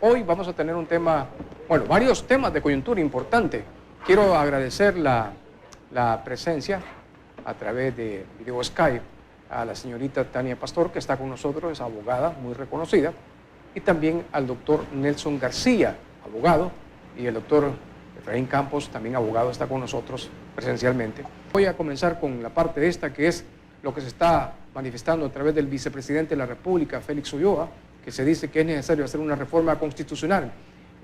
Hoy vamos a tener un tema, bueno, varios temas de coyuntura importante. Quiero agradecer la presencia a través de video Skype a la señorita Tania Pastor, que está con nosotros, es abogada muy reconocida, y también al doctor Nelson García, abogado, y el doctor Efraín Campos, también abogado, está con nosotros presencialmente. Voy a comenzar con la parte esta, que es lo que se está manifestando a través del vicepresidente de la República, Félix Ulloa, que se dice que es necesario hacer una reforma constitucional.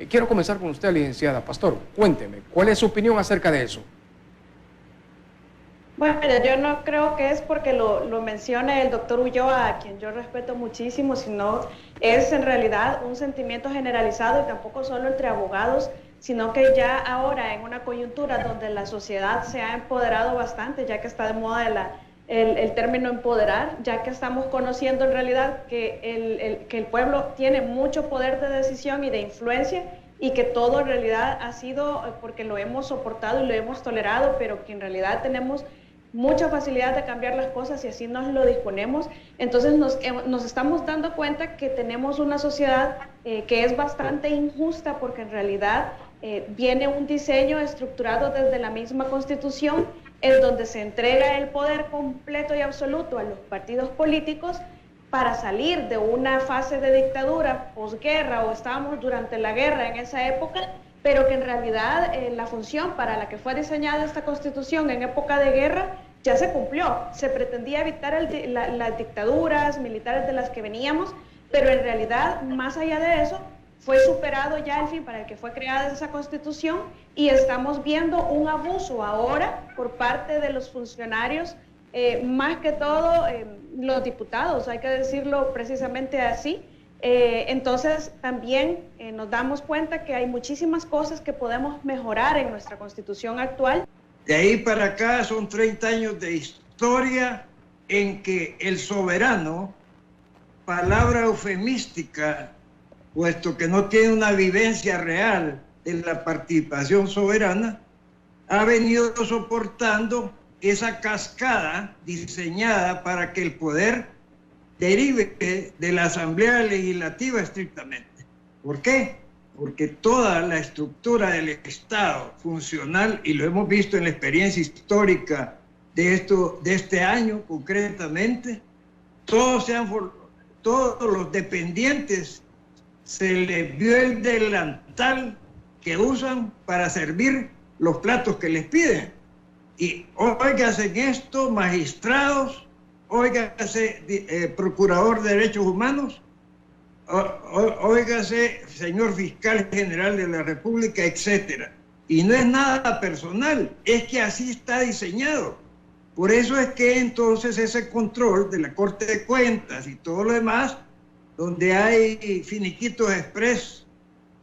Quiero comenzar con usted, licenciada Pastor. Cuénteme, ¿cuál es su opinión acerca de eso? Bueno, mira, yo no creo que es porque lo mencione el doctor Ulloa, a quien yo respeto muchísimo, sino es en realidad un sentimiento generalizado y tampoco solo entre abogados, sino que ya ahora en una coyuntura donde la sociedad se ha empoderado bastante, ya que está de moda el término empoderar, ya que estamos conociendo en realidad que el pueblo tiene mucho poder de decisión y de influencia y que todo en realidad ha sido porque lo hemos soportado y lo hemos tolerado, pero que en realidad tenemos mucha facilidad de cambiar las cosas y así nos lo disponemos. Entonces nos estamos dando cuenta que tenemos una sociedad que es bastante injusta porque en realidad viene un diseño estructurado desde la misma Constitución en donde se entrega el poder completo y absoluto a los partidos políticos para salir de una fase de dictadura posguerra, o estábamos durante la guerra en esa época, pero que en realidad la función para la que fue diseñada esta Constitución en época de guerra ya se cumplió. Se pretendía evitar las dictaduras militares de las que veníamos, pero en realidad, más allá de eso, fue superado ya el fin para el que fue creada esa Constitución y estamos viendo un abuso ahora por parte de los funcionarios, más que todo los diputados, hay que decirlo precisamente así. Entonces también nos damos cuenta que hay muchísimas cosas que podemos mejorar en nuestra Constitución actual. De ahí para acá son 30 años de historia en que el soberano, palabra eufemística, puesto que no tiene una vivencia real de la participación soberana, ha venido soportando esa cascada diseñada para que el poder derive de la Asamblea Legislativa estrictamente. ¿Por qué? Porque toda la estructura del Estado funcional, y lo hemos visto en la experiencia histórica de este año concretamente, todos los dependientes se les vio el delantal que usan para servir los platos que les piden. Y óigase en esto, magistrados, óigase procurador de derechos humanos, óigase señor fiscal general de la República, etcétera. Y no es nada personal, es que así está diseñado. Por eso es que entonces ese control de la Corte de Cuentas y todo lo demás, donde hay finiquitos express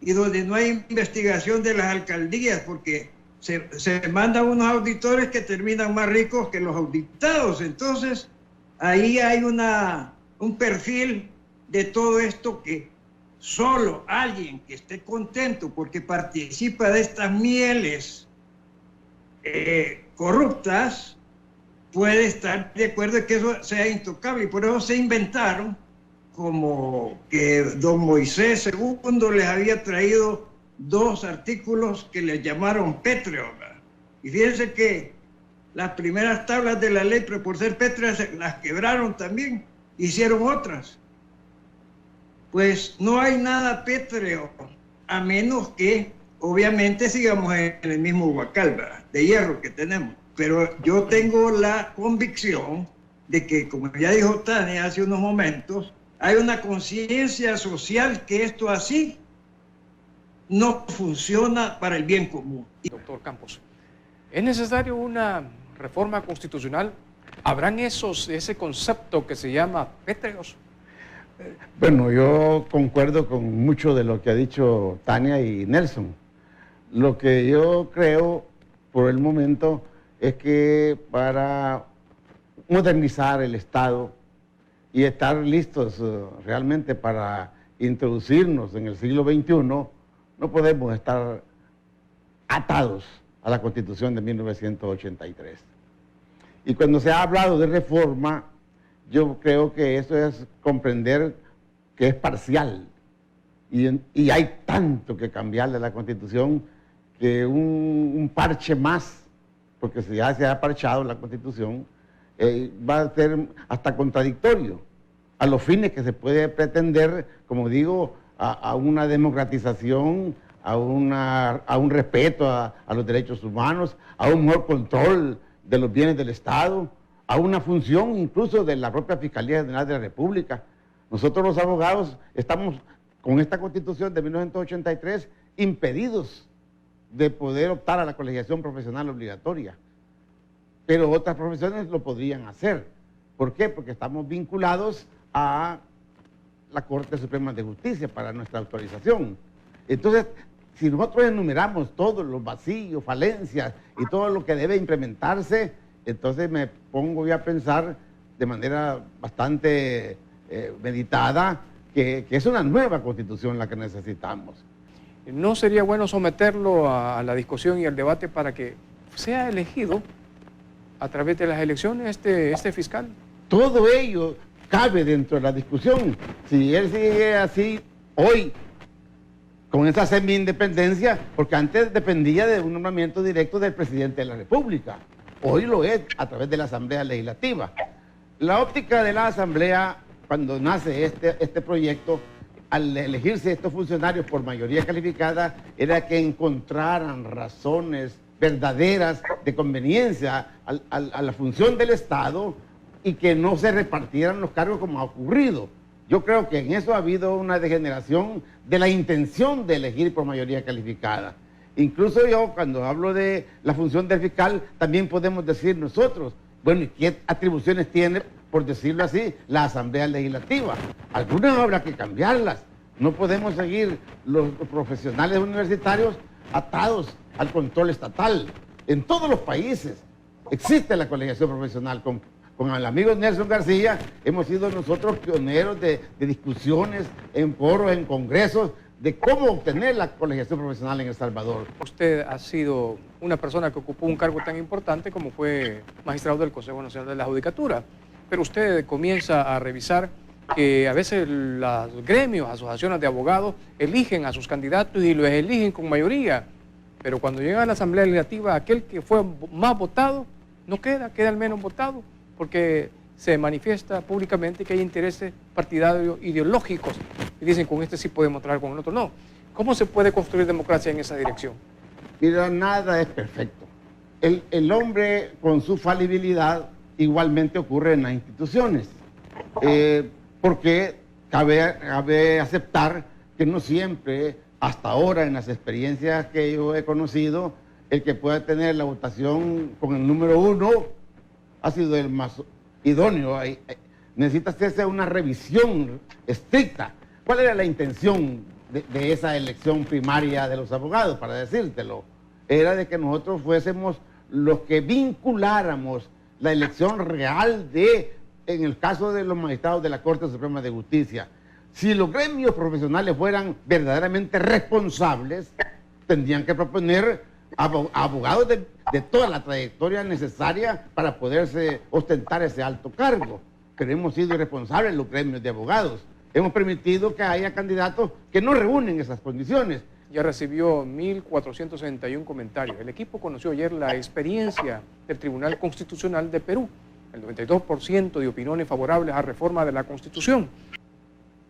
y donde no hay investigación de las alcaldías, porque se mandan unos auditores que terminan más ricos que los auditados. Entonces, ahí hay un perfil de todo esto que solo alguien que esté contento porque participa de estas mieles corruptas puede estar de acuerdo en que eso sea intocable. Y por eso se inventaron como que don Moisés II les había traído 2 artículos que les llamaron pétreos. Y fíjense que las primeras tablas de la ley, pero por ser pétreas, las quebraron también, hicieron otras. Pues no hay nada pétreo, a menos que, obviamente, sigamos en el mismo huacal, ¿verdad?, de hierro que tenemos. Pero yo tengo la convicción de que, como ya dijo Tania hace unos momentos, hay una conciencia social que esto así no funciona para el bien común. Doctor Campos, ¿es necesario una reforma constitucional? ¿Habrán ese concepto que se llama pétreos? Bueno, yo concuerdo con mucho de lo que ha dicho Tania y Nelson. Lo que yo creo por el momento es que para modernizar el Estado y estar listos realmente para introducirnos en el siglo XXI, no podemos estar atados a la Constitución de 1983. Y cuando se ha hablado de reforma, yo creo que eso es comprender que es parcial, Y hay tanto que cambiar de la Constitución que un parche más, porque si ya se ha parchado la Constitución, va a ser hasta contradictorio a los fines que se puede pretender, como digo, a una democratización, a un respeto a los derechos humanos, a un mejor control de los bienes del Estado, a una función incluso de la propia Fiscalía General de la República. Nosotros los abogados estamos con esta Constitución de 1983 impedidos de poder optar a la colegiación profesional obligatoria, pero otras profesiones lo podrían hacer. ¿Por qué? Porque estamos vinculados a la Corte Suprema de Justicia para nuestra autorización. Entonces, si nosotros enumeramos todos los vacíos, falencias y todo lo que debe implementarse, entonces me pongo yo a pensar de manera bastante meditada que es una nueva Constitución la que necesitamos. ¿No sería bueno someterlo a la discusión y al debate para que sea elegido a través de las elecciones este fiscal? Todo ello cabe dentro de la discusión. Si él sigue así hoy, con esa semi-independencia, porque antes dependía de un nombramiento directo del presidente de la República. Hoy lo es a través de la Asamblea Legislativa. La óptica de la Asamblea, cuando nace este proyecto, al elegirse estos funcionarios por mayoría calificada, era que encontraran razones verdaderas de conveniencia a la función del Estado y que no se repartieran los cargos como ha ocurrido. Yo creo que en eso ha habido una degeneración de la intención de elegir por mayoría calificada. Incluso yo, cuando hablo de la función del fiscal, también podemos decir nosotros, bueno, ¿y qué atribuciones tiene, por decirlo así, la Asamblea Legislativa? Algunas habrá que cambiarlas. No podemos seguir los profesionales universitarios atados al control estatal. En todos los países existe la colegiación profesional. Con el amigo Nelson García hemos sido nosotros pioneros de discusiones en foros, en congresos, de cómo obtener la colegiación profesional en El Salvador. Usted ha sido una persona que ocupó un cargo tan importante como fue magistrado del Consejo Nacional de la Judicatura, pero usted comienza a revisar que a veces los gremios, asociaciones de abogados, eligen a sus candidatos y los eligen con mayoría, pero cuando llega a la Asamblea Legislativa, aquel que fue más votado no queda el menos votado, porque se manifiesta públicamente que hay intereses partidarios ideológicos y dicen con este sí podemos trabajar, con el otro no. ¿Cómo se puede construir democracia en esa dirección? Mira, nada es perfecto. El hombre con su falibilidad igualmente ocurre en las instituciones, porque cabe aceptar que no siempre, hasta ahora en las experiencias que yo he conocido, el que pueda tener la votación con el número 1 ha sido el más idóneo. Necesita hacerse una revisión estricta. ¿Cuál era la intención de esa elección primaria de los abogados? Para decírtelo, era de que nosotros fuésemos los que vinculáramos la elección real en el caso de los magistrados de la Corte Suprema de Justicia. Si los gremios profesionales fueran verdaderamente responsables, tendrían que proponer abogados de toda la trayectoria necesaria para poderse ostentar ese alto cargo. Pero hemos sido irresponsables los gremios de abogados. Hemos permitido que haya candidatos que no reúnen esas condiciones. Ya recibió 1.461 comentarios. El equipo conoció ayer la experiencia del Tribunal Constitucional de Perú. El 92% de opiniones favorables a reforma de la Constitución.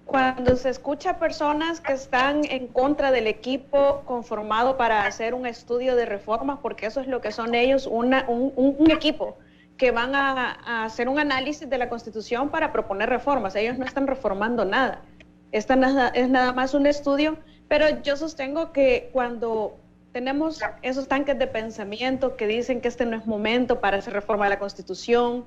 Cuando se escucha a personas que están en contra del equipo conformado para hacer un estudio de reformas, porque eso es lo que son ellos, un equipo que van a hacer un análisis de la Constitución para proponer reformas. Ellos no están reformando nada. Es nada más un estudio, pero yo sostengo que cuando tenemos esos tanques de pensamiento que dicen que este no es momento para hacer reforma de la Constitución,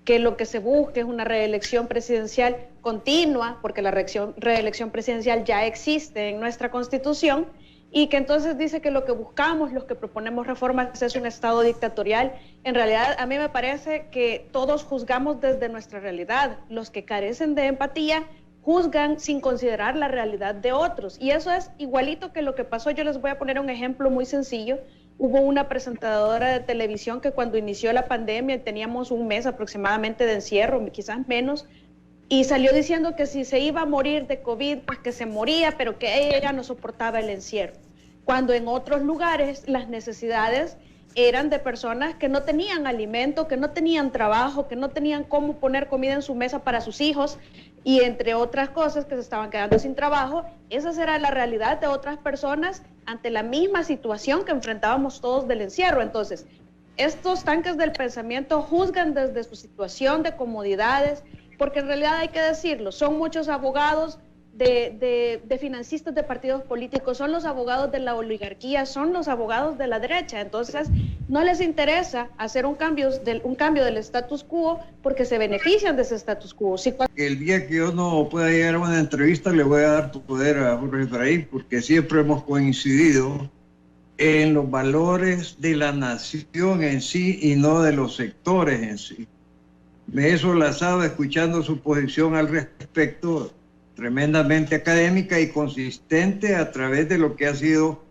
que lo que se busca es una reelección presidencial continua, porque la reelección presidencial ya existe en nuestra Constitución, y que entonces dice que lo que buscamos, los que proponemos reformas, es un Estado dictatorial. En realidad, a mí me parece que todos juzgamos desde nuestra realidad. Los que carecen de empatía juzgan sin considerar la realidad de otros. Y eso es igualito que lo que pasó. Yo les voy a poner un ejemplo muy sencillo. Hubo una presentadora de televisión que cuando inició la pandemia, teníamos un mes aproximadamente de encierro, quizás menos, y salió diciendo que si se iba a morir de COVID, pues que se moría, pero que ella no soportaba el encierro. Cuando en otros lugares las necesidades eran de personas que no tenían alimento, que no tenían trabajo, que no tenían cómo poner comida en su mesa para sus hijos, y entre otras cosas que se estaban quedando sin trabajo. Esa será la realidad de otras personas ante la misma situación que enfrentábamos todos del encierro. Entonces, estos tanques del pensamiento juzgan desde su situación de comodidades, porque en realidad hay que decirlo, son muchos abogados de financistas de partidos políticos, son los abogados de la oligarquía, son los abogados de la derecha. Entonces no les interesa hacer un cambio del status quo porque se benefician de ese status quo. El día que yo no pueda llegar a una entrevista le voy a dar tu poder a Jorge Efraín, porque siempre hemos coincidido en los valores de la nación en sí y no de los sectores en sí. Me he solazado escuchando su posición al respecto, tremendamente académica y consistente a través de lo que ha sido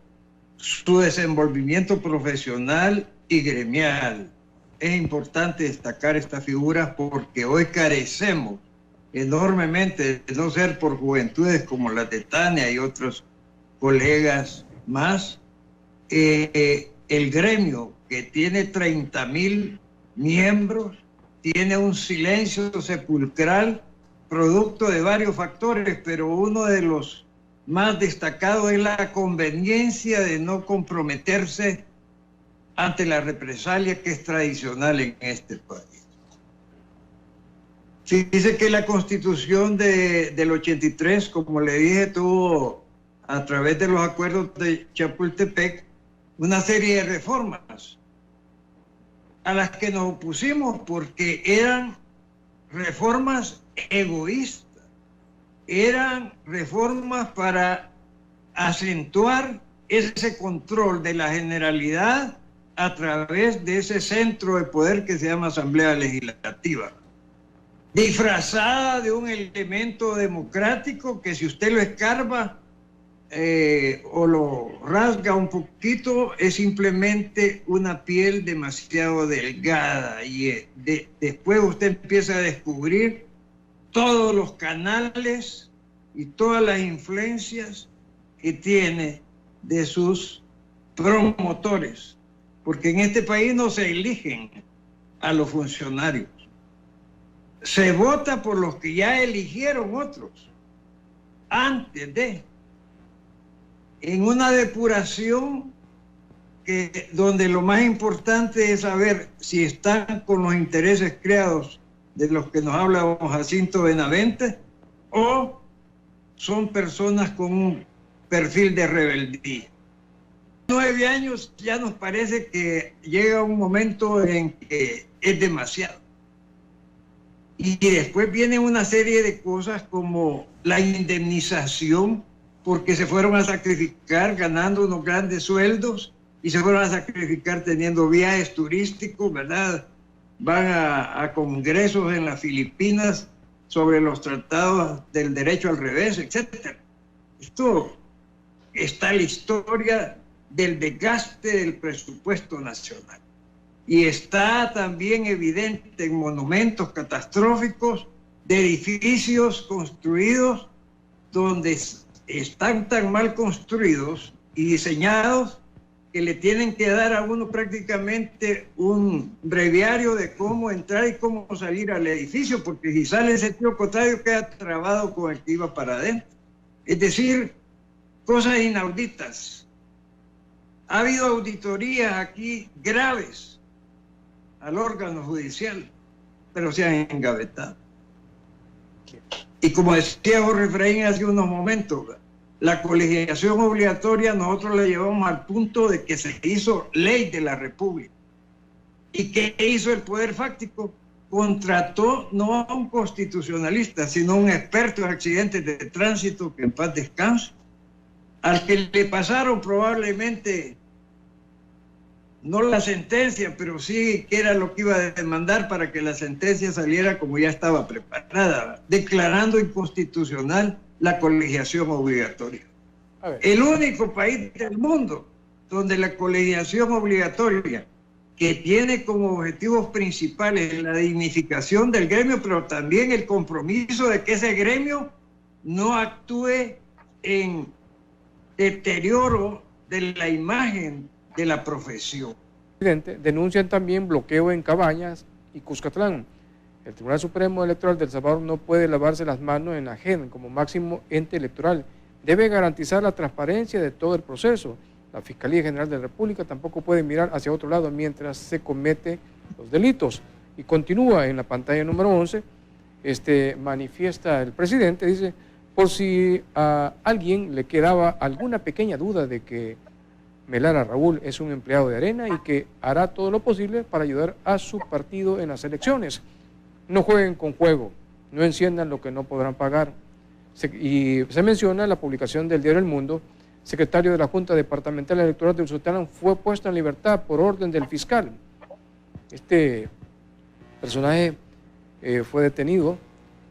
su desenvolvimiento profesional y gremial. Es importante destacar estas figuras porque hoy carecemos enormemente, de no ser por juventudes como la de Tania y otros colegas más, el gremio que tiene 30,000 miembros tiene un silencio sepulcral producto de varios factores, pero uno de los más destacados es la conveniencia de no comprometerse ante la represalia que es tradicional en este país. Sí, dice que la Constitución del 83, como le dije, tuvo a través de los acuerdos de Chapultepec una serie de reformas a las que nos opusimos porque eran reformas egoístas, eran reformas para acentuar ese control de la Generalidad a través de ese centro de poder que se llama Asamblea Legislativa, disfrazada de un elemento democrático que si usted lo escarba o lo rasga un poquito, es simplemente una piel demasiado delgada y después usted empieza a descubrir todos los canales y todas las influencias que tiene de sus promotores, porque en este país no se eligen a los funcionarios, se vota por los que ya eligieron otros antes de, en una depuración donde lo más importante es saber si están con los intereses creados de los que nos habla don Jacinto Benavente o son personas con un perfil de rebeldía. 9 años ya nos parece que llega un momento en que es demasiado. Y después viene una serie de cosas como la indemnización, porque se fueron a sacrificar ganando unos grandes sueldos y se fueron a sacrificar teniendo viajes turísticos, ¿verdad? Van a congresos en las Filipinas sobre los tratados del derecho al revés, etc. Esto está en la historia del desgaste del presupuesto nacional. Y está también evidente en monumentos catastróficos de edificios construidos donde están tan mal construidos y diseñados que le tienen que dar a uno prácticamente un breviario de cómo entrar y cómo salir al edificio, porque si sale en sentido contrario queda trabado con el que iba para adentro. Es decir, cosas inauditas. Ha habido auditorías aquí graves al órgano judicial, pero se han engavetado. Y como decía Jorge Efraín hace unos momentos, la colegiación obligatoria nosotros la llevamos al punto de que se hizo ley de la República. ¿Y qué hizo el Poder Fáctico? Contrató no a un constitucionalista, sino a un experto en accidentes de tránsito, que en paz descanse, al que le pasaron probablemente no la sentencia, pero sí que era lo que iba a demandar para que la sentencia saliera como ya estaba preparada, declarando inconstitucional la colegiación obligatoria. El único país del mundo donde la colegiación obligatoria que tiene como objetivos principales la dignificación del gremio, pero también el compromiso de que ese gremio no actúe en deterioro de la imagen de la profesión. Denuncian también bloqueo en Cabañas y Cuscatlán. El Tribunal Supremo Electoral de El Salvador no puede lavarse las manos en la JED como máximo ente electoral. Debe garantizar la transparencia de todo el proceso. La Fiscalía General de la República tampoco puede mirar hacia otro lado mientras se cometen los delitos. Y continúa en la pantalla número 11, manifiesta el presidente, dice, por si a alguien le quedaba alguna pequeña duda de que Melara Raúl es un empleado de Arena y que hará todo lo posible para ayudar a su partido en las elecciones. No jueguen con fuego, no enciendan lo que no podrán pagar. Y se menciona la publicación del diario El Mundo. Secretario de la Junta Departamental Electoral de Usulután fue puesto en libertad por orden del fiscal. Este personaje fue detenido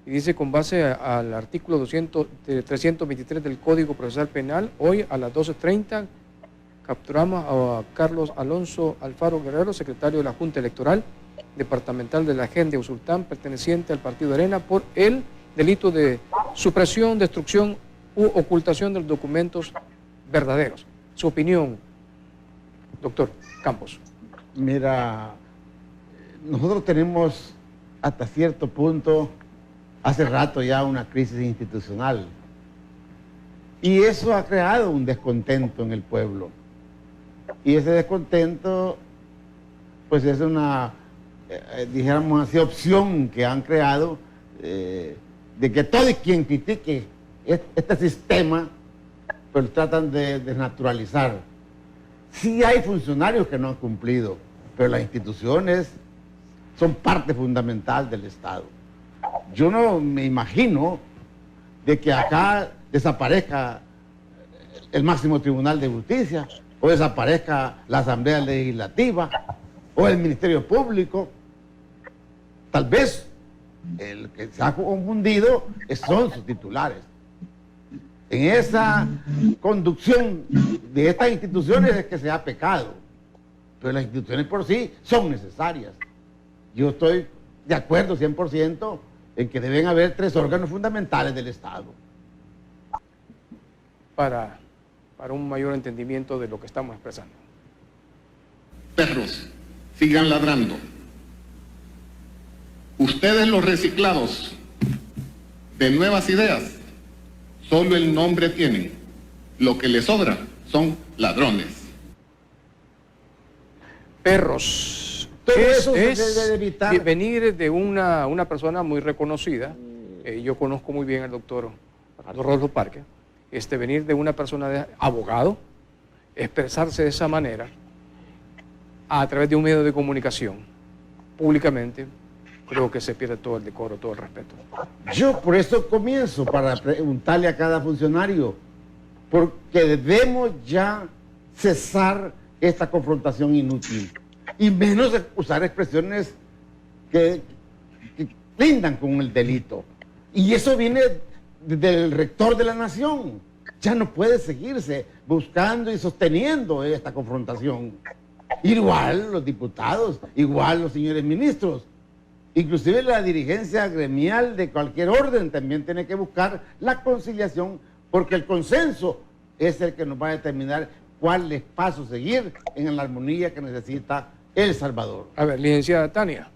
y dice, con base al artículo 323 del Código Procesal Penal, hoy a las 12:30 capturamos a Carlos Alonso Alfaro Guerrero, secretario de la Junta Electoral Departamental de la JED de Usulután, perteneciente al Partido Arena, por el delito de supresión, destrucción u ocultación de los documentos verdaderos. Su opinión, doctor Campos. Mira, nosotros tenemos hasta cierto punto, hace rato ya, una crisis institucional. Y eso ha creado un descontento en el pueblo. Y ese descontento, pues es una, dijéramos así, opción que han creado de que todo quien critique este sistema, pues tratan de desnaturalizar. Sí hay funcionarios que no han cumplido, pero las instituciones son parte fundamental del Estado. Yo no me imagino de que acá desaparezca el máximo Tribunal de Justicia, o desaparezca la Asamblea Legislativa, o el Ministerio Público. Tal vez el que se ha confundido son sus titulares. En esa conducción de estas instituciones es que se ha pecado, pero las instituciones por sí son necesarias. Yo estoy de acuerdo 100% en que deben haber 3 órganos fundamentales del Estado. Para un mayor entendimiento de lo que estamos expresando. Perros, sigan ladrando. Ustedes, los reciclados de Nuevas Ideas, solo el nombre tienen. Lo que les sobra son ladrones. Perros. Todo eso se es debe evitar. Venir de una persona muy reconocida. Yo conozco muy bien al doctor Rodolfo Parque. Venir de una persona de abogado, expresarse de esa manera a través de un medio de comunicación públicamente, creo que se pierde todo el decoro, todo el respeto. Yo por eso comienzo para preguntarle a cada funcionario, porque debemos ya cesar esta confrontación inútil y menos usar expresiones que lindan con el delito. Y eso viene del rector de la nación. Ya no puede seguirse buscando y sosteniendo esta confrontación. Igual los diputados, igual los señores ministros. Inclusive la dirigencia gremial de cualquier orden también tiene que buscar la conciliación, porque el consenso es el que nos va a determinar cuáles pasos seguir en la armonía que necesita El Salvador. A ver, licenciada Tania.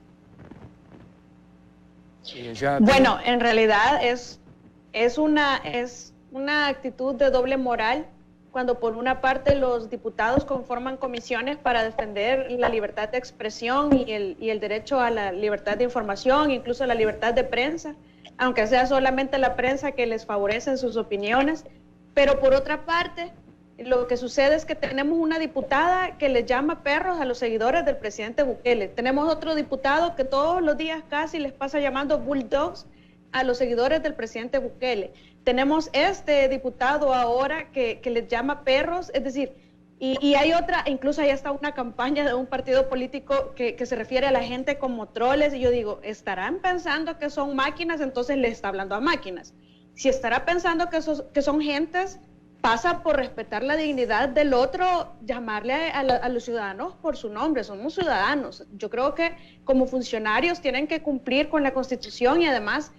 Bueno, en realidad es una actitud de doble moral cuando por una parte los diputados conforman comisiones para defender la libertad de expresión y el derecho a la libertad de información, incluso la libertad de prensa, aunque sea solamente la prensa que les favorece en sus opiniones, pero por otra parte lo que sucede es que tenemos una diputada que les llama perros a los seguidores del presidente Bukele. Tenemos otro diputado que todos los días casi les pasa llamando bulldogs a los seguidores del presidente Bukele. Tenemos este diputado ahora que les llama perros, es decir, y hay otra, incluso ahí está una campaña de un partido político que se refiere a la gente como troles, y yo digo, ¿estarán pensando que son máquinas? Entonces les está hablando a máquinas. Si estará pensando que son gentes, pasa por respetar la dignidad del otro, llamarle a los ciudadanos por su nombre. Somos ciudadanos. Yo creo que como funcionarios tienen que cumplir con la Constitución y además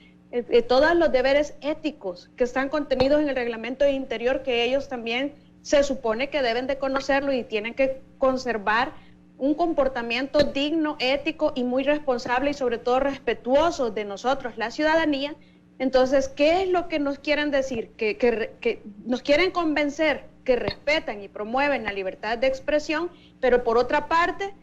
todos los deberes éticos que están contenidos en el reglamento interior, que ellos también se supone que deben de conocerlo y tienen que conservar un comportamiento digno, ético y muy responsable y sobre todo respetuoso de nosotros, la ciudadanía. Entonces, ¿qué es lo que nos quieren decir? Que nos quieren convencer que respetan y promueven la libertad de expresión, pero por otra parte,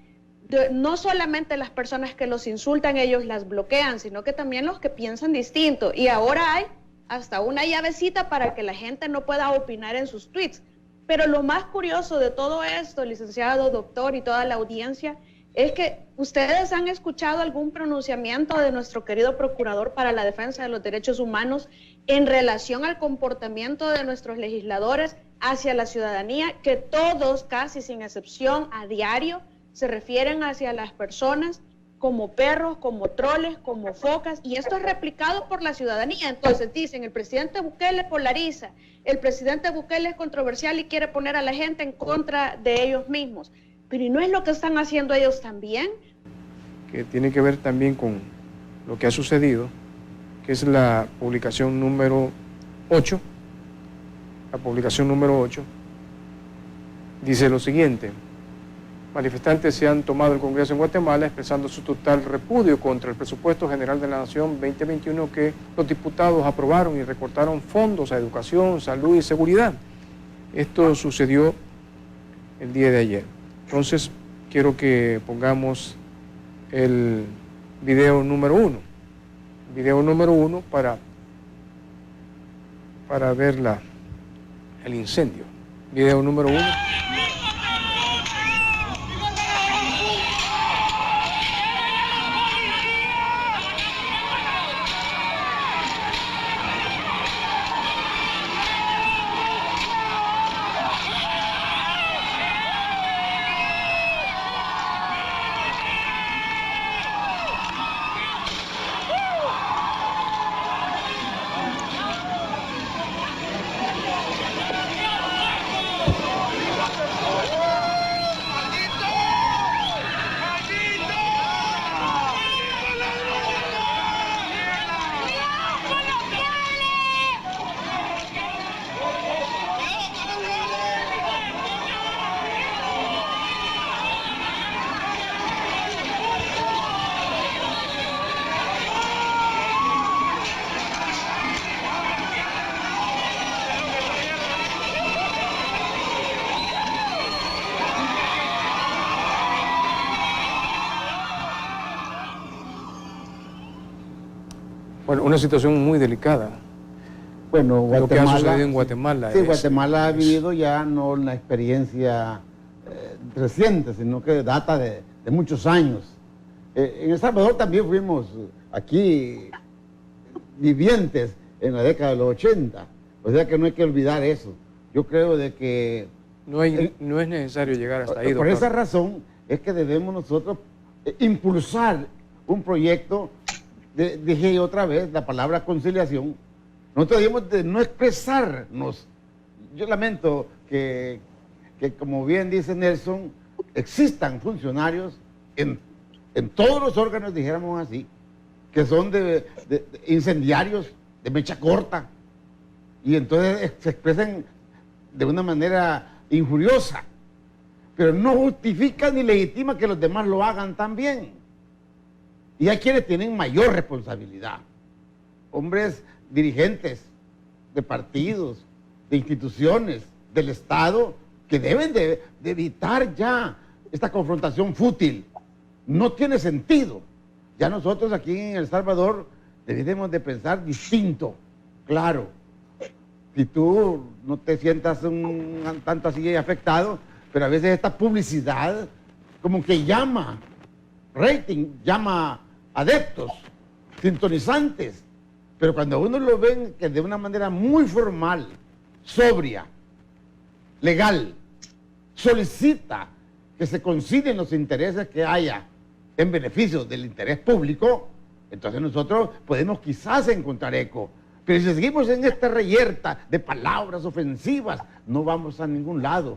no solamente las personas que los insultan, ellos las bloquean, sino que también los que piensan distinto. Y ahora hay hasta una llavecita para que la gente no pueda opinar en sus tweets. Pero lo más curioso de todo esto, licenciado, doctor y toda la audiencia, es que ustedes han escuchado algún pronunciamiento de nuestro querido Procurador para la Defensa de los Derechos Humanos en relación al comportamiento de nuestros legisladores hacia la ciudadanía, que todos, casi sin excepción, a diario, se refieren hacia las personas como perros, como troles, como focas, y esto es replicado por la ciudadanía. Entonces dicen, el presidente Bukele polariza, el presidente Bukele es controversial y quiere poner a la gente en contra de ellos mismos. Pero ¿y no es lo que están haciendo ellos también? Que tiene que ver también con lo que ha sucedido, que es la publicación número 8. La publicación número 8 dice lo siguiente: manifestantes se han tomado el Congreso en Guatemala expresando su total repudio contra el presupuesto general de la Nación 2021 que los diputados aprobaron y recortaron fondos a educación, salud y seguridad. Esto sucedió el día de ayer. Entonces, quiero que pongamos el video número 1. Video número 1 para ver el incendio. Video número 1. Bueno, una situación muy delicada. Bueno, Guatemala, lo que ha sucedido en Guatemala. Sí, Guatemala ha vivido ya no una experiencia reciente, sino que data de muchos años. En El Salvador también fuimos aquí vivientes en la década de los 80, o sea que no hay que olvidar eso. Yo creo de que... No es necesario llegar hasta ahí, Por doctor. esa razón es que debemos nosotros impulsar un proyecto, dije otra vez la palabra conciliación. Nosotros debemos de no expresarnos. Yo lamento que como bien dice Nelson, existan funcionarios en todos los órganos, dijéramos así, que son de incendiarios, de mecha corta, y entonces se expresan de una manera injuriosa, pero no justifica ni legitima que los demás lo hagan también. Y hay quienes tienen mayor responsabilidad, hombres dirigentes de partidos, de instituciones, del Estado, que deben de evitar ya esta confrontación fútil. No tiene sentido. Ya nosotros aquí en El Salvador debemos de pensar distinto, claro. Si tú no te sientas tanto así afectado, pero a veces esta publicidad como que llama rating, llama adeptos, sintonizantes, pero cuando uno lo ve que de una manera muy formal, sobria, legal, solicita que se concilien los intereses que haya en beneficio del interés público, entonces nosotros podemos quizás encontrar eco. Pero si seguimos en esta reyerta de palabras ofensivas, no vamos a ningún lado.